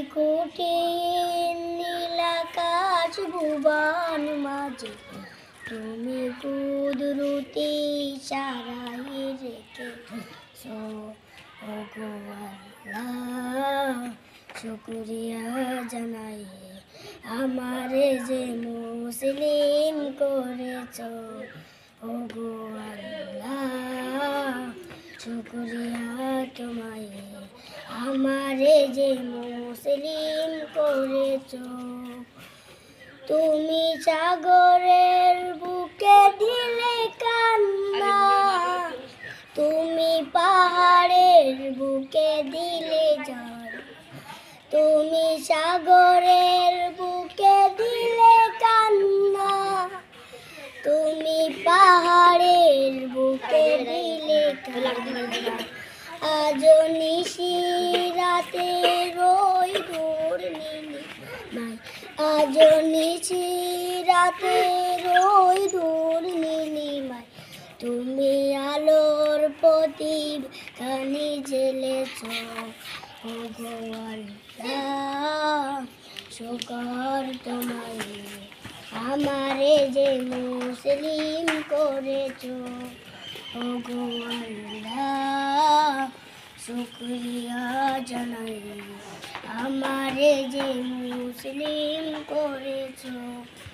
কুটির নীলাকাশ ভুবন মাঝে তুমি কুদরতি সারাই রেখেছো ওগো আল্লাহ শুকরিয়া জানাই আমারে যে মুসলিম করেছো ওগো আল্লাহ শুকরিয়া তোমায় আমারে যে মুসলিম করেছো তুমি সাগরের বুকে দিলে কান্না তুমি পাহাড়ের বুকে দিলে ঝড় তুমি সাগরের বুকে দিলে কান্না তুমি পাহাড়ের বুকে দিলে কান্না আজ নিশি রাতে রই দূর নীলিমায় আজ নিশি রাতে রই দূর নীলিমায় তুমি আলোর প্রদীপ খানি জ্বেলেছ ওগো আল্লাহ শুকর তোমায় আমারে যে মুসলিম করেছো ওগো আল্লাহ শুকরিয়া জানাই আমারে যে মুসলিম করেছো।